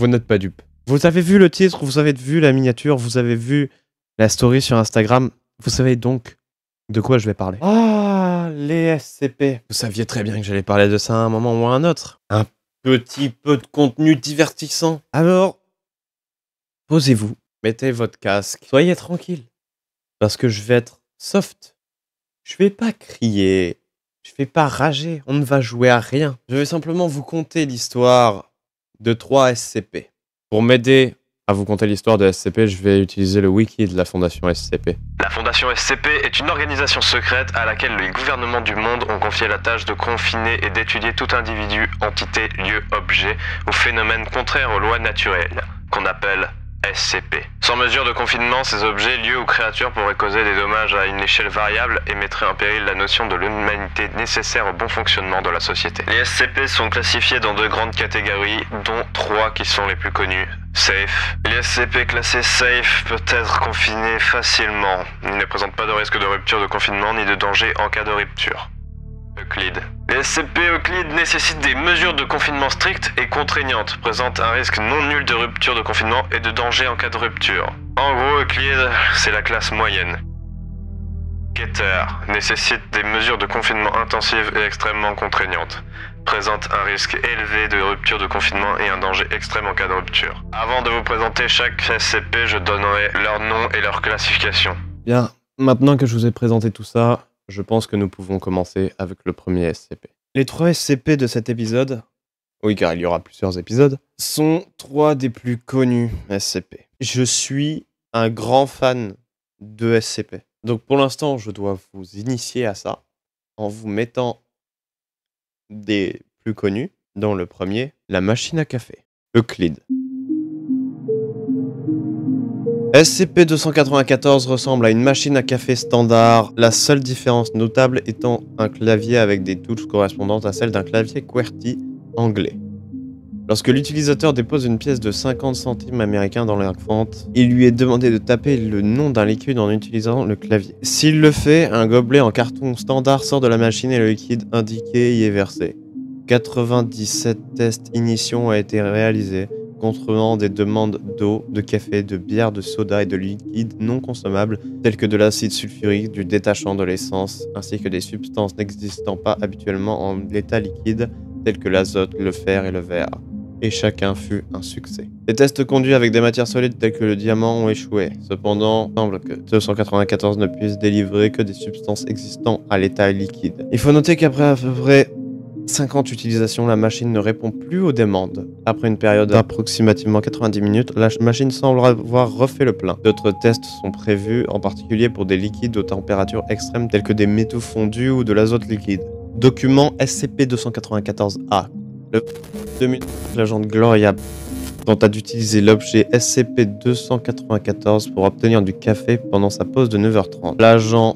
Vous n'êtes pas dupes. Vous avez vu le titre, vous avez vu la miniature, vous avez vu la story sur Instagram. Vous savez donc de quoi je vais parler. Ah, les SCP. Vous saviez très bien que j'allais parler de ça à un moment ou à un autre. Un petit peu de contenu divertissant. Alors, posez-vous, mettez votre casque, soyez tranquille. Parce que je vais être soft. Je vais pas crier, je vais pas rager, on ne va jouer à rien. Je vais simplement vous conter l'histoire de 3 SCP. Pour m'aider à vous conter l'histoire de SCP, je vais utiliser le wiki de la Fondation SCP. La Fondation SCP est une organisation secrète à laquelle les gouvernements du monde ont confié la tâche de confiner et d'étudier tout individu, entité, lieu, objet ou phénomène contraire aux lois naturelles, qu'on appelle SCP. Sans mesure de confinement, ces objets, lieux ou créatures pourraient causer des dommages à une échelle variable et mettraient en péril la notion de l'humanité nécessaire au bon fonctionnement de la société. Les SCP sont classifiés dans 2 grandes catégories, dont 3 qui sont les plus connues. Safe. Les SCP classés Safe peuvent être confinés facilement. Ils ne présentent pas de risque de rupture de confinement ni de danger en cas de rupture. Euclide. Les SCP Euclide nécessitent des mesures de confinement strictes et contraignantes, présentent un risque non nul de rupture de confinement et de danger en cas de rupture. En gros, Euclide, c'est la classe moyenne. Keter nécessite des mesures de confinement intensives et extrêmement contraignantes, présente un risque élevé de rupture de confinement et un danger extrême en cas de rupture. Avant de vous présenter chaque SCP, je donnerai leur nom et leur classification. Bien, maintenant que je vous ai présenté tout ça, je pense que nous pouvons commencer avec le premier SCP. Les 3 SCP de cet épisode, oui car il y aura plusieurs épisodes, sont 3 des plus connus SCP. Je suis un grand fan de SCP. Donc pour l'instant, je dois vous initier à ça en vous mettant des plus connus, dont le premier, la machine à café, Euclide. SCP-294 ressemble à une machine à café standard, la seule différence notable étant un clavier avec des touches correspondantes à celles d'un clavier QWERTY anglais. Lorsque l'utilisateur dépose une pièce de 50 centimes américains dans l'air fente, il lui est demandé de taper le nom d'un liquide en utilisant le clavier. S'il le fait, un gobelet en carton standard sort de la machine et le liquide indiqué y est versé. 97 tests initiaux ont été réalisés, contenant des demandes d'eau, de café, de bière, de soda et de liquides non consommables tels que de l'acide sulfurique, du détachant de l'essence, ainsi que des substances n'existant pas habituellement en l'état liquide tels que l'azote, le fer et le verre. Et chacun fut un succès. Les tests conduits avec des matières solides telles que le diamant ont échoué. Cependant, il semble que 294 ne puisse délivrer que des substances existant à l'état liquide. Il faut noter qu'après à peu près 50 utilisations, la machine ne répond plus aux demandes. Après une période d'approximativement 90 minutes, la machine semble avoir refait le plein. D'autres tests sont prévus, en particulier pour des liquides aux températures extrêmes tels que des métaux fondus ou de l'azote liquide. Document SCP-294-A. Le 2000, l'agent Gloria tenta d'utiliser l'objet SCP-294 pour obtenir du café pendant sa pause de 9h30. L'agent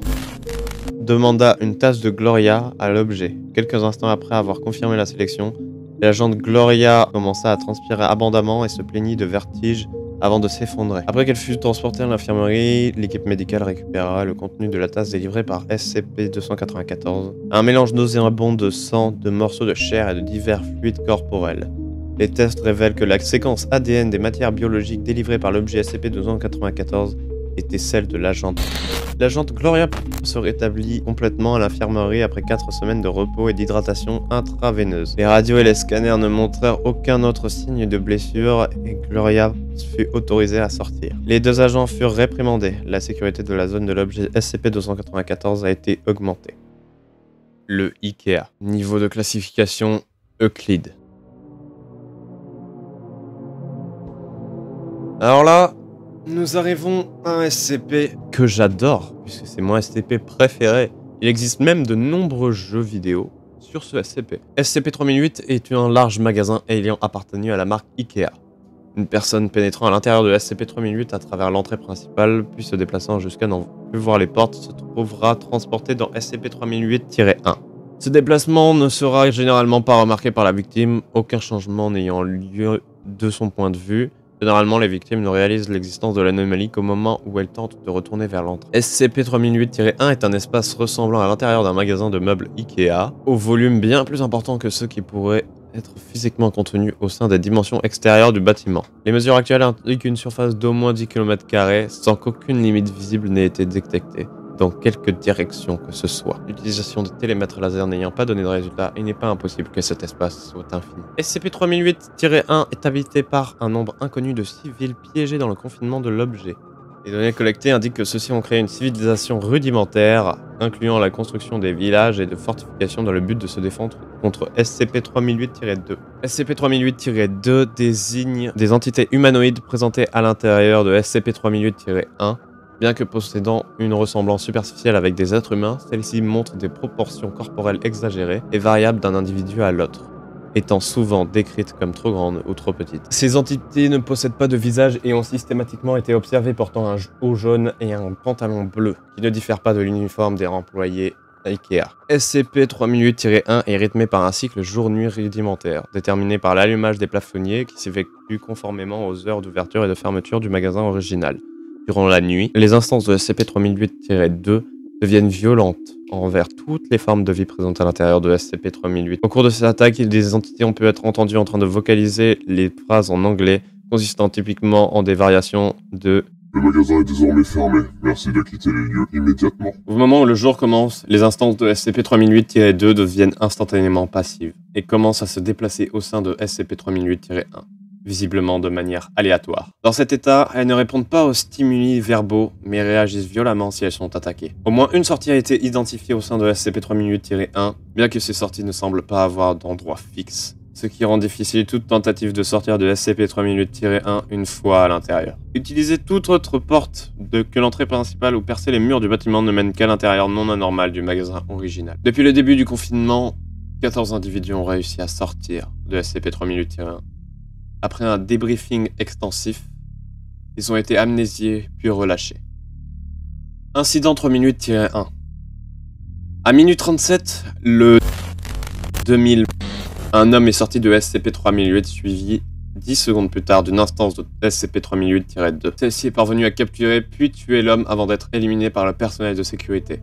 demanda une tasse de Gloria à l'objet. Quelques instants après avoir confirmé la sélection, l'agent Gloria commença à transpirer abondamment et se plaignit de vertige avant de s'effondrer. Après qu'elle fut transportée à l'infirmerie, l'équipe médicale récupéra le contenu de la tasse délivrée par SCP-294, un mélange nauséabond de sang, de morceaux de chair et de divers fluides corporels. Les tests révèlent que la séquence ADN des matières biologiques délivrées par l'objet SCP-294 était celle de l'agente. L'agente Gloria se rétablit complètement à l'infirmerie après 4 semaines de repos et d'hydratation intraveineuse. Les radios et les scanners ne montrèrent aucun autre signe de blessure et Gloria fut autorisée à sortir. Les 2 agents furent réprimandés. La sécurité de la zone de l'objet SCP-294 a été augmentée. Le IKEA. Niveau de classification Euclide. Alors là, nous arrivons à un SCP que j'adore, puisque c'est mon SCP préféré. Il existe même de nombreux jeux vidéo sur ce SCP. SCP-3008 est un large magasin ayant appartenu à la marque IKEA. Une personne pénétrant à l'intérieur de SCP-3008 à travers l'entrée principale, puis se déplaçant jusqu'à n'en plus voir les portes, se trouvera transporté dans SCP-3008-1. Ce déplacement ne sera généralement pas remarqué par la victime, aucun changement n'ayant lieu de son point de vue. Généralement, les victimes ne réalisent l'existence de l'anomalie qu'au moment où elles tentent de retourner vers l'entrée. SCP-3008-1 est un espace ressemblant à l'intérieur d'un magasin de meubles IKEA, au volume bien plus important que ceux qui pourraient être physiquement contenu au sein des dimensions extérieures du bâtiment. Les mesures actuelles indiquent une surface d'au moins 10 km² sans qu'aucune limite visible n'ait été détectée dans quelque direction que ce soit. L'utilisation de télémètres laser n'ayant pas donné de résultat, il n'est pas impossible que cet espace soit infini. SCP-3008-1 est habité par un nombre inconnu de civils piégés dans le confinement de l'objet. Les données collectées indiquent que ceux-ci ont créé une civilisation rudimentaire, incluant la construction des villages et de fortifications dans le but de se défendre contre SCP-3008-2. SCP-3008-2 désigne des entités humanoïdes présentées à l'intérieur de SCP-3008-1. Bien que possédant une ressemblance superficielle avec des êtres humains, celles-ci montrent des proportions corporelles exagérées et variables d'un individu à l'autre, étant souvent décrites comme trop grandes ou trop petites. Ces entités ne possèdent pas de visage et ont systématiquement été observées portant un haut jaune et un pantalon bleu, qui ne diffèrent pas de l'uniforme des employés Ikea. SCP-3008-1 est rythmé par un cycle jour-nuit rudimentaire, déterminé par l'allumage des plafonniers qui s'effectue conformément aux heures d'ouverture et de fermeture du magasin original. Durant la nuit, les instances de SCP-3008-2 deviennent violentes envers toutes les formes de vie présentes à l'intérieur de SCP-3008. Au cours de cette attaque, des entités ont pu être entendues en train de vocaliser les phrases en anglais, consistant typiquement en des variations de « Le magasin est désormais fermé, merci de quitter les lieux immédiatement ». Au moment où le jour commence, les instances de SCP-3008-2 deviennent instantanément passives et commencent à se déplacer au sein de SCP-3008-1. Visiblement de manière aléatoire. Dans cet état, elles ne répondent pas aux stimuli verbaux, mais réagissent violemment si elles sont attaquées. Au moins une sortie a été identifiée au sein de SCP-3008-1, bien que ces sorties ne semblent pas avoir d'endroit fixe, ce qui rend difficile toute tentative de sortir de SCP-3008-1 une fois à l'intérieur. Utiliser toute autre porte que l'entrée principale ou percer les murs du bâtiment ne mène qu'à l'intérieur non anormal du magasin original. Depuis le début du confinement, 14 individus ont réussi à sortir de SCP-3008-1. Après un débriefing extensif, ils ont été amnésiés puis relâchés. Incident 3008-1. À minuit 37, le 2000, un homme est sorti de SCP-3008 suivi 10 secondes plus tard d'une instance de SCP-3008-2. Celle-ci est parvenue à capturer puis tuer l'homme avant d'être éliminé par le personnel de sécurité.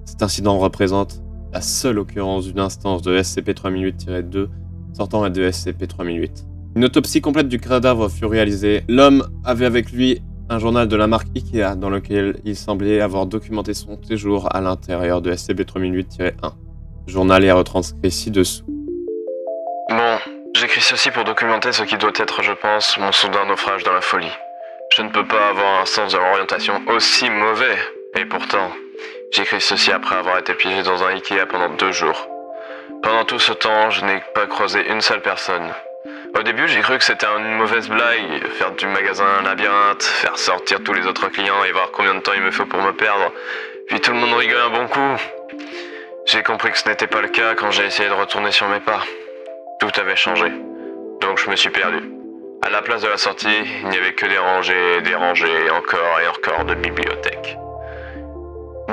Cet incident représente la seule occurrence d'une instance de SCP-3008-2 sortant de SCP-3008. Une autopsie complète du cadavre fut réalisée. L'homme avait avec lui un journal de la marque Ikea dans lequel il semblait avoir documenté son séjour à l'intérieur de SCP-3008-1. Le journal est retranscrit ci-dessous. Bon, j'écris ceci pour documenter ce qui doit être, je pense, mon soudain naufrage dans la folie. Je ne peux pas avoir un sens de l'orientation aussi mauvais. Et pourtant, j'écris ceci après avoir été piégé dans un Ikea pendant 2 jours. Pendant tout ce temps, je n'ai pas croisé une seule personne. Au début, j'ai cru que c'était une mauvaise blague, faire du magasin un labyrinthe, faire sortir tous les autres clients et voir combien de temps il me faut pour me perdre. Puis tout le monde rigole un bon coup. J'ai compris que ce n'était pas le cas quand j'ai essayé de retourner sur mes pas. Tout avait changé. Donc je me suis perdu. À la place de la sortie, il n'y avait que des rangées et encore de bibliothèques.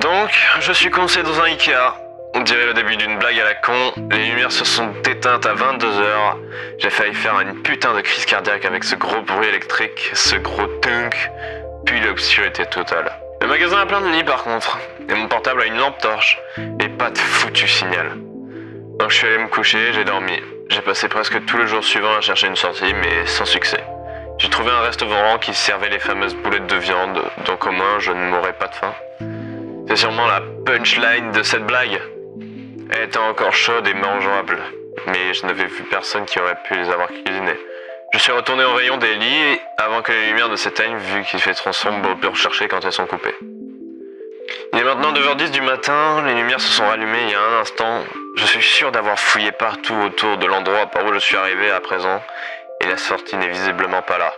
Donc, je suis coincé dans un Ikea. On dirait le début d'une blague à la con, les lumières se sont éteintes à 22h, j'ai failli faire une putain de crise cardiaque avec ce gros bruit électrique, ce gros tunk, puis l'obscurité totale. Le magasin a plein de lits par contre, et mon portable a une lampe torche, et pas de foutu signal. Donc je suis allé me coucher, j'ai dormi. J'ai passé presque tout le jour suivant à chercher une sortie, mais sans succès. J'ai trouvé un restaurant qui servait les fameuses boulettes de viande, donc au moins je ne mourrais pas de faim. C'est sûrement la punchline de cette blague. Elle était encore chaude et mangeable, mais je n'avais vu personne qui aurait pu les avoir cuisinées. Je suis retourné au rayon des lits avant que les lumières ne s'éteignent vu qu'il fait trop sombre pour rechercher quand elles sont coupées. Il est maintenant 9h10 du matin, les lumières se sont rallumées il y a un instant. Je suis sûr d'avoir fouillé partout autour de l'endroit par où je suis arrivé à présent, et la sortie n'est visiblement pas là.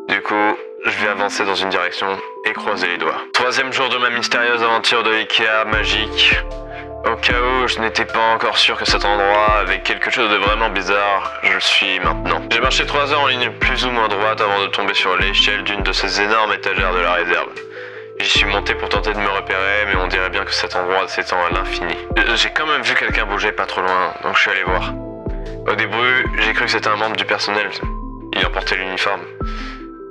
Du coup, je vais avancer dans une direction et croiser les doigts. 3e jour de ma mystérieuse aventure de Ikea magique. Au cas où je n'étais pas encore sûr que cet endroit avait quelque chose de vraiment bizarre, je suis maintenant. J'ai marché 3 heures en ligne plus ou moins droite avant de tomber sur l'échelle d'une de ces énormes étagères de la réserve. J'y suis monté pour tenter de me repérer, mais on dirait bien que cet endroit s'étend à l'infini. J'ai quand même vu quelqu'un bouger pas trop loin, donc je suis allé voir. Au début, j'ai cru que c'était un membre du personnel. Il en portait l'uniforme.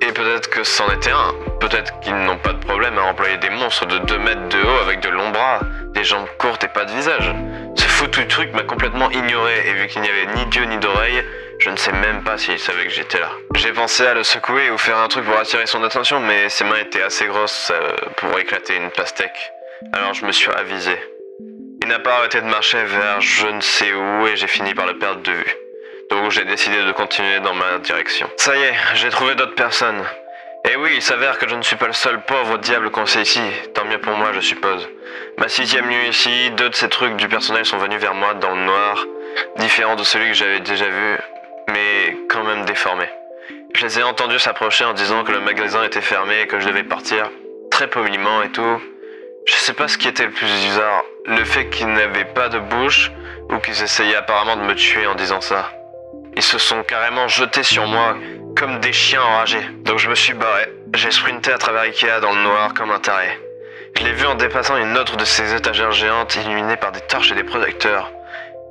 Et peut-être que c'en était un. Peut-être qu'ils n'ont pas de problème à employer des monstres de 2 mètres de haut avec de longs bras, des jambes courtes et pas de visage. Ce foutu truc m'a complètement ignoré et vu qu'il n'y avait ni d'yeux ni d'oreilles, je ne sais même pas s'il savait que j'étais là. J'ai pensé à le secouer ou faire un truc pour attirer son attention, mais ses mains étaient assez grosses pour éclater une pastèque. Alors je me suis ravisé. Il n'a pas arrêté de marcher vers je ne sais où et j'ai fini par le perdre de vue. Donc j'ai décidé de continuer dans ma direction. Ça y est, j'ai trouvé d'autres personnes. Et oui, il s'avère que je ne suis pas le seul pauvre diable coincé ici. Tant mieux pour moi, je suppose. Ma 6e nuit ici, 2 de ces trucs du personnel sont venus vers moi dans le noir, différents de celui que j'avais déjà vu, mais quand même déformés. Je les ai entendus s'approcher en disant que le magasin était fermé et que je devais partir, très poliment et tout. Je sais pas ce qui était le plus bizarre, le fait qu'ils n'avaient pas de bouche ou qu'ils essayaient apparemment de me tuer en disant ça. Ils se sont carrément jetés sur moi comme des chiens enragés. Donc je me suis barré. J'ai sprinté à travers Ikea dans le noir comme un taré. Je l'ai vu en dépassant une autre de ces étagères géantes illuminées par des torches et des projecteurs.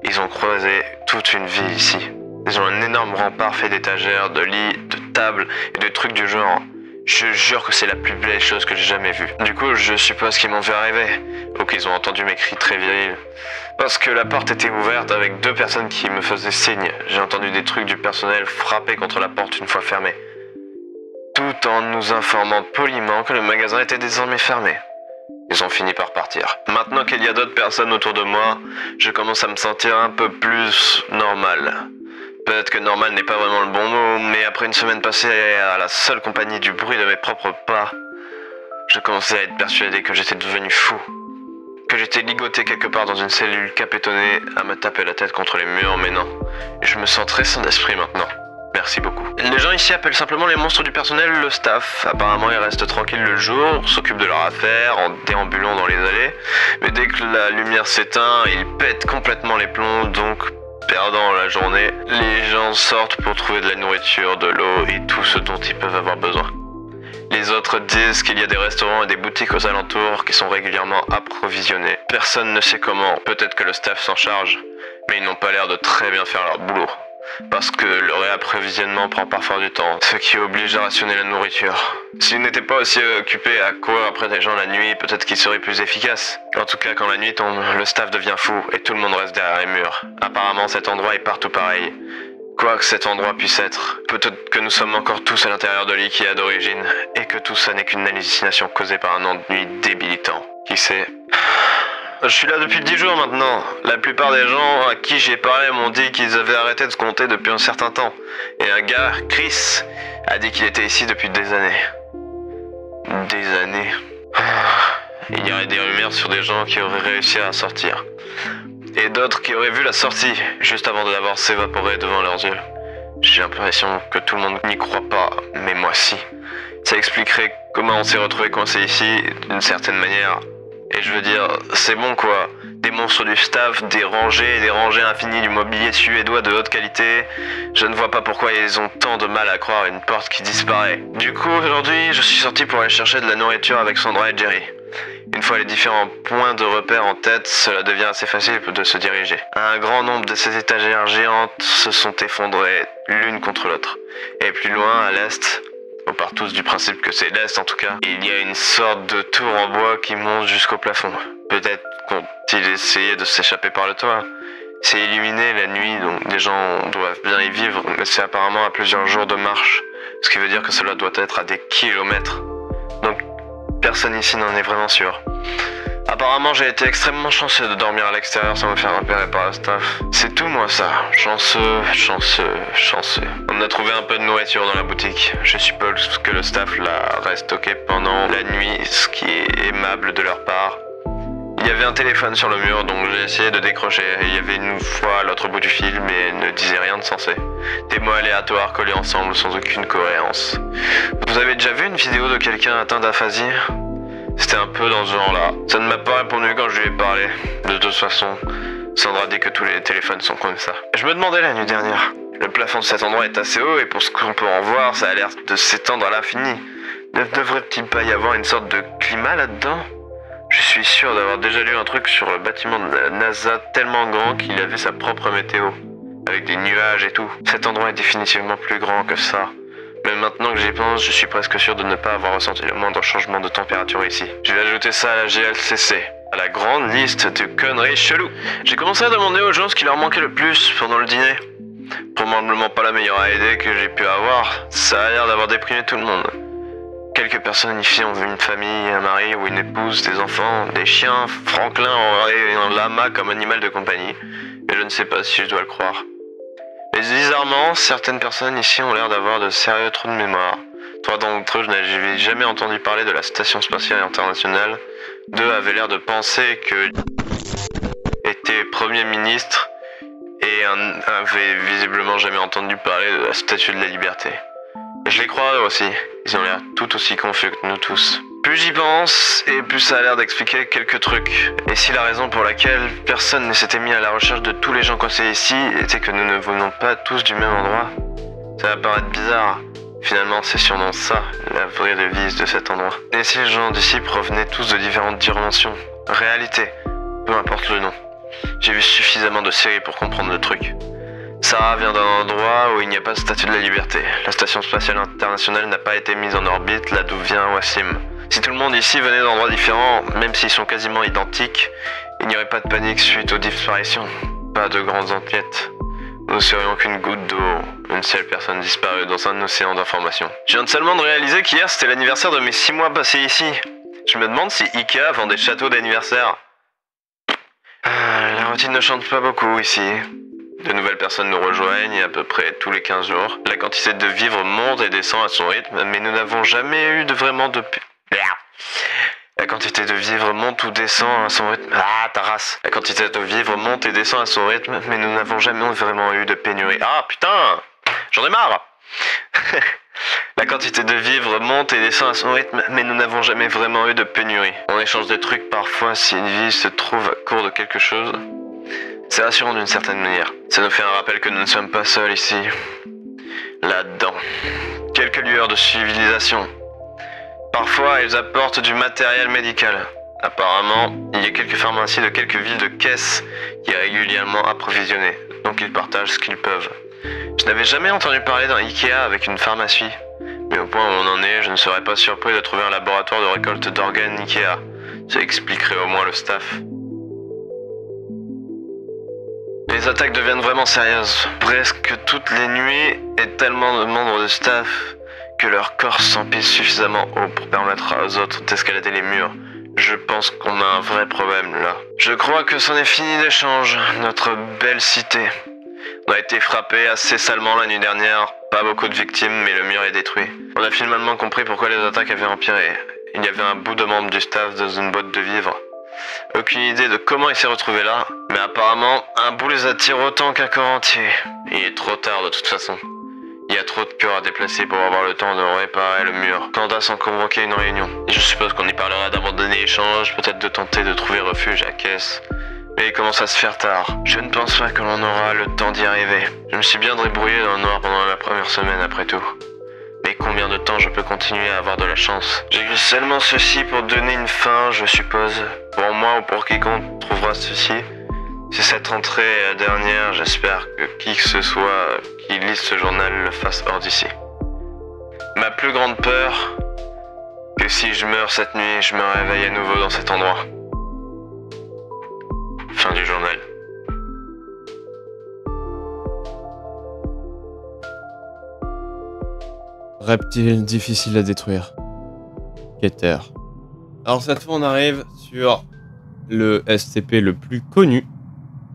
Ils ont creusé toute une ville ici. Ils ont un énorme rempart fait d'étagères, de lits, de tables et de trucs du genre. Je jure que c'est la plus belle chose que j'ai jamais vue. Du coup, je suppose qu'ils m'ont vu arriver, ou qu'ils ont entendu mes cris très virils. Parce que la porte était ouverte avec 2 personnes qui me faisaient signe. J'ai entendu des trucs du personnel frapper contre la porte une fois fermée. Tout en nous informant poliment que le magasin était désormais fermé. Ils ont fini par partir. Maintenant qu'il y a d'autres personnes autour de moi, je commence à me sentir un peu plus normal. Peut-être que normal n'est pas vraiment le bon mot, mais après une semaine passée à la seule compagnie du bruit de mes propres pas, je commençais à être persuadé que j'étais devenu fou. Que j'étais ligoté quelque part dans une cellule capétonnée à me taper la tête contre les murs, mais non. Je me sens très sain d'esprit maintenant. Merci beaucoup. Les gens ici appellent simplement les monstres du personnel le staff. Apparemment ils restent tranquilles le jour, s'occupent de leurs affaires en déambulant dans les allées, mais dès que la lumière s'éteint, ils pètent complètement les plombs, donc perdant la journée, les gens sortent pour trouver de la nourriture, de l'eau et tout ce dont ils peuvent avoir besoin. Les autres disent qu'il y a des restaurants et des boutiques aux alentours qui sont régulièrement approvisionnés. Personne ne sait comment, peut-être que le staff s'en charge, mais ils n'ont pas l'air de très bien faire leur boulot. Parce que le réapprovisionnement prend parfois du temps, ce qui oblige à rationner la nourriture. S'ils n'étaient pas aussi occupés à courir après des gens la nuit, peut-être qu'ils seraient plus efficaces. En tout cas, quand la nuit tombe, le staff devient fou et tout le monde reste derrière les murs. Apparemment, cet endroit est partout pareil. Quoi que cet endroit puisse être, peut-être que nous sommes encore tous à l'intérieur de l'IKEA d'origine et que tout ça n'est qu'une hallucination causée par un ennui débilitant. Qui sait? Je suis là depuis 10 jours maintenant. La plupart des gens à qui j'ai parlé m'ont dit qu'ils avaient arrêté de se compter depuis un certain temps. Et un gars, Chris, a dit qu'il était ici depuis des années. Des années. Il y aurait des rumeurs sur des gens qui auraient réussi à sortir. Et d'autres qui auraient vu la sortie, juste avant de l'avoir s'évaporer devant leurs yeux. J'ai l'impression que tout le monde n'y croit pas, mais moi si. Ça expliquerait comment on s'est retrouvé coincé ici, d'une certaine manière. Et je veux dire, c'est bon quoi. Des monstres du staff, des rangées et des rangées infinies du mobilier suédois de haute qualité. Je ne vois pas pourquoi ils ont tant de mal à croire à une porte qui disparaît. Du coup, aujourd'hui, je suis sorti pour aller chercher de la nourriture avec Sandra et Jerry. Une fois les différents points de repère en tête, cela devient assez facile de se diriger. Un grand nombre de ces étagères géantes se sont effondrées l'une contre l'autre. Et plus loin, à l'est, on part tous du principe que c'est l'est en tout cas, il y a une sorte de tour en bois qui monte jusqu'au plafond. Peut-être qu'ont-ils essayé de s'échapper par le toit. C'est illuminé la nuit, donc des gens doivent bien y vivre, mais c'est apparemment à plusieurs jours de marche, ce qui veut dire que cela doit être à des kilomètres. Donc personne ici n'en est vraiment sûr. Apparemment j'ai été extrêmement chanceux de dormir à l'extérieur sans me faire repérer par le staff. C'est tout moi ça, chanceux. On a trouvé un peu de nourriture dans la boutique. Je suppose que le staff l'a restocké pendant la nuit, ce qui est aimable de leur part. Il y avait un téléphone sur le mur, donc j'ai essayé de décrocher. Il y avait une voix à l'autre bout du fil, mais elle ne disait rien de sensé. Des mots aléatoires collés ensemble sans aucune cohérence. Vous avez déjà vu une vidéo de quelqu'un atteint d'aphasie ? C'était un peu dans ce genre-là. Ça ne m'a pas répondu quand je lui ai parlé. De toute façon, Sandra dit que tous les téléphones sont comme ça. Je me demandais la nuit dernière. Le plafond de cet endroit est assez haut et pour ce qu'on peut en voir, ça a l'air de s'étendre à l'infini. Ne devrait-il pas y avoir une sorte de climat là-dedans ? Je suis sûr d'avoir déjà lu un truc sur le bâtiment de la NASA tellement grand qu'il avait sa propre météo. Avec des nuages et tout. Cet endroit est définitivement plus grand que ça. Mais maintenant que j'y pense, je suis presque sûr de ne pas avoir ressenti le moindre changement de température ici. Je vais ajouter ça à la GLCC. à la grande liste de conneries cheloues. J'ai commencé à demander aux gens ce qui leur manquait le plus pendant le dîner. Probablement pas la meilleure idée que j'ai pu avoir, ça a l'air d'avoir déprimé tout le monde. Quelques personnes ici ont vu une famille, un mari ou une épouse, des enfants, des chiens. Franklin aurait un lama comme animal de compagnie, mais je ne sais pas si je dois le croire. Mais bizarrement, certaines personnes ici ont l'air d'avoir de sérieux trous de mémoire. 3 d'entre eux, je n'avais jamais entendu parler de la Station Spatiale Internationale. 2 avaient l'air de penser que était Premier ministre et un avait visiblement jamais entendu parler de la Statue de la Liberté. Et je les crois eux aussi, ils ont l'air tout aussi confus que nous tous. Plus j'y pense, et plus ça a l'air d'expliquer quelques trucs. Et si la raison pour laquelle personne ne s'était mis à la recherche de tous les gens coincés ici était que nous ne venons pas tous du même endroit, ça va paraître bizarre. Finalement, c'est sûrement ça, la vraie devise de cet endroit. Et si les gens d'ici provenaient tous de différentes dimensions, réalités, peu importe le nom. J'ai vu suffisamment de séries pour comprendre le truc. Sarah vient d'un endroit où il n'y a pas de statue de la liberté. La Station Spatiale Internationale n'a pas été mise en orbite là d'où vient Wassim. Si tout le monde ici venait d'endroits différents, même s'ils sont quasiment identiques, il n'y aurait pas de panique suite aux disparitions. Pas de grandes enquêtes. Nous serions qu'une goutte d'eau, une seule personne disparue dans un océan d'informations. Je viens seulement de réaliser qu'hier c'était l'anniversaire de mes 6 mois passés ici. Je me demande si Ikea vend des châteaux d'anniversaire. La routine ne change pas beaucoup ici. De nouvelles personnes nous rejoignent à peu près tous les 15 jours. La quantité de vivres monte et descend à son rythme, mais nous n'avons jamais eu vraiment de... La quantité de vivres monte ou descend à son rythme... Ah, ta race. La quantité de vivres monte et descend à son rythme, mais nous n'avons jamais vraiment eu de pénurie. Ah, putain! J'en ai marre! La quantité de vivres monte et descend à son rythme, mais nous n'avons jamais vraiment eu de pénurie. On échange des trucs parfois si une vie se trouve à court de quelque chose. C'est rassurant d'une certaine manière. Ça nous fait un rappel que nous ne sommes pas seuls ici. Là-dedans. Quelques lueurs de civilisation. Parfois, ils apportent du matériel médical. Apparemment, il y a quelques pharmacies de quelques villes de caisses qui est régulièrement approvisionnées, donc ils partagent ce qu'ils peuvent. Je n'avais jamais entendu parler d'un Ikea avec une pharmacie, mais au point où on en est, je ne serais pas surpris de trouver un laboratoire de récolte d'organes Ikea. Ça expliquerait au moins le staff. Les attaques deviennent vraiment sérieuses. Presque toutes les nuits, et tellement de membres de staff que leur corps s'empile suffisamment haut pour permettre aux autres d'escalader les murs. Je pense qu'on a un vrai problème là. Je crois que c'en est fini d'échange, notre belle cité. On a été frappé assez salement la nuit dernière, pas beaucoup de victimes mais le mur est détruit. On a finalement compris pourquoi les attaques avaient empiré. Il y avait un bout de membre du staff dans une boîte de vivres. Aucune idée de comment il s'est retrouvé là, mais apparemment un bout les attire autant qu'un corps entier. Il est trop tard de toute façon. Il y a trop de cœurs à déplacer pour avoir le temps de réparer le mur. Candace en convoqué une réunion. Et je suppose qu'on y parlera d'abandonner l'échange, peut-être de tenter de trouver refuge à Caisse. Mais il commence à se faire tard. Je ne pense pas que l'on aura le temps d'y arriver. Je me suis bien débrouillé dans le noir pendant la première semaine après tout. Mais combien de temps je peux continuer à avoir de la chance? J'écris seulement ceci pour donner une fin, je suppose. Pour moi ou pour quiconque trouvera ceci. C'est cette rentrée dernière, j'espère que qui que ce soit qui lise ce journal le fasse hors d'ici. Ma plus grande peur, que si je meurs cette nuit, je me réveille à nouveau dans cet endroit. Fin du journal. Reptile difficile à détruire. Keter. Alors cette fois on arrive sur le SCP le plus connu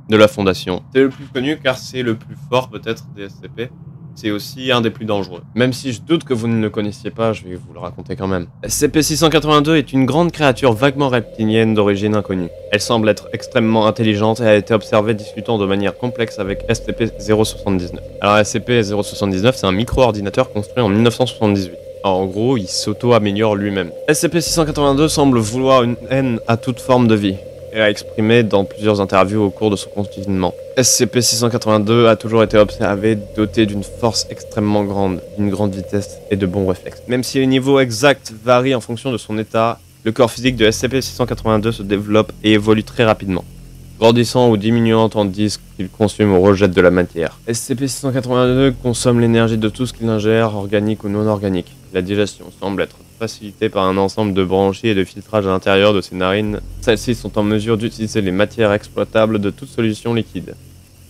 de la Fondation. C'est le plus connu car c'est le plus fort peut-être des SCP. C'est aussi un des plus dangereux. Même si je doute que vous ne le connaissiez pas, je vais vous le raconter quand même. SCP-682 est une grande créature vaguement reptilienne d'origine inconnue. Elle semble être extrêmement intelligente et a été observée discutant de manière complexe avec SCP-079. Alors SCP-079 c'est un micro-ordinateur construit en 1978. Alors, en gros, il s'auto-améliore lui-même. SCP-682 semble vouloir une haine à toute forme de vie, et a exprimé dans plusieurs interviews au cours de son confinement. SCP-682 a toujours été observé doté d'une force extrêmement grande, d'une grande vitesse et de bons réflexes. Même si les niveaux exacts varient en fonction de son état, le corps physique de SCP-682 se développe et évolue très rapidement, grandissant ou diminuant tandis qu'il consomme ou rejette de la matière. SCP-682 consomme l'énergie de tout ce qu'il ingère, organique ou non organique. La digestion semble être facilitées par un ensemble de branchies et de filtrage à l'intérieur de ses narines. Celles-ci sont en mesure d'utiliser les matières exploitables de toute solution liquide,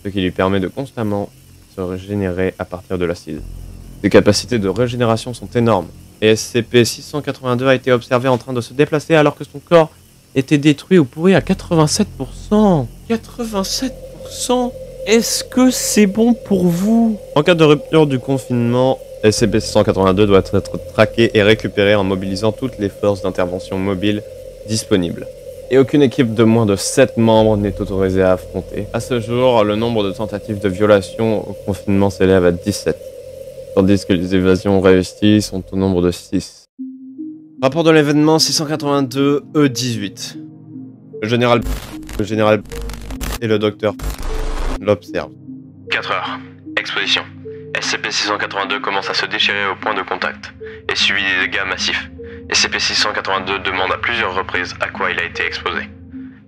ce qui lui permet de constamment se régénérer à partir de l'acide. Ses capacités de régénération sont énormes, et SCP-682 a été observé en train de se déplacer alors que son corps était détruit ou pourri à 87%. 87%. Est-ce que c'est bon pour vous? En cas de rupture du confinement, SCP-682 doit être traqué et récupéré en mobilisant toutes les forces d'intervention mobiles disponibles. Et aucune équipe de moins de 7 membres n'est autorisée à affronter. À ce jour, le nombre de tentatives de violation au confinement s'élève à 17, tandis que les évasions réussies sont au nombre de 6. Rapport de l'événement 682 E18. Le général et le docteur l'observent. 4 heures. Exposition. SCP-682 commence à se déchirer au point de contact et subit des dégâts massifs. SCP-682 demande à plusieurs reprises à quoi il a été exposé.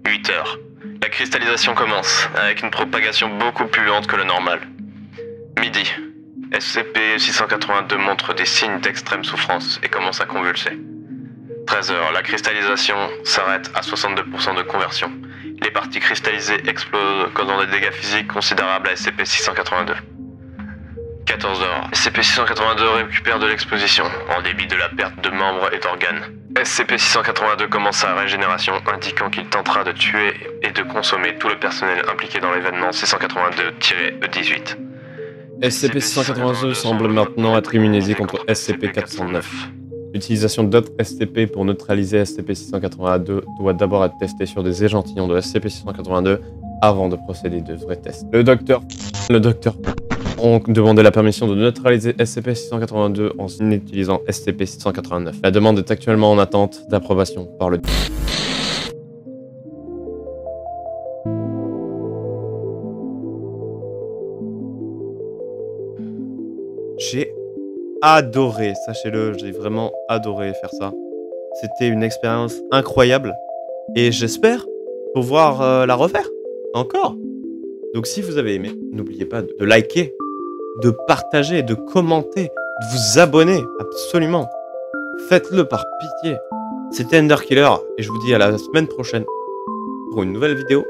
8 heures. La cristallisation commence, avec une propagation beaucoup plus lente que le normal. Midi. SCP-682 montre des signes d'extrême souffrance et commence à convulser. 13 heures. La cristallisation s'arrête à 62% de conversion. Les parties cristallisées explosent, causant des dégâts physiques considérables à SCP-682. 14 heures. SCP-682 récupère de l'exposition, en débit de la perte de membres et d'organes. SCP-682 commence sa régénération, indiquant qu'il tentera de tuer et de consommer tout le personnel impliqué dans l'événement 682-18. SCP-682 semble maintenant être immunisé contre SCP-409. L'utilisation d'autres SCP pour neutraliser SCP-682 doit d'abord être testée sur des échantillons de SCP-682 avant de procéder de vrais tests. Le docteur ont demandé la permission de neutraliser SCP-682 en utilisant SCP-689. La demande est actuellement en attente d'approbation par le... J'ai adoré, sachez-le, j'ai vraiment adoré faire ça. C'était une expérience incroyable et j'espère pouvoir la refaire encore. Donc si vous avez aimé, n'oubliez pas de liker, de partager, de commenter, de vous abonner, absolument. Faites-le par pitié. C'était Enderkiller et je vous dis à la semaine prochaine pour une nouvelle vidéo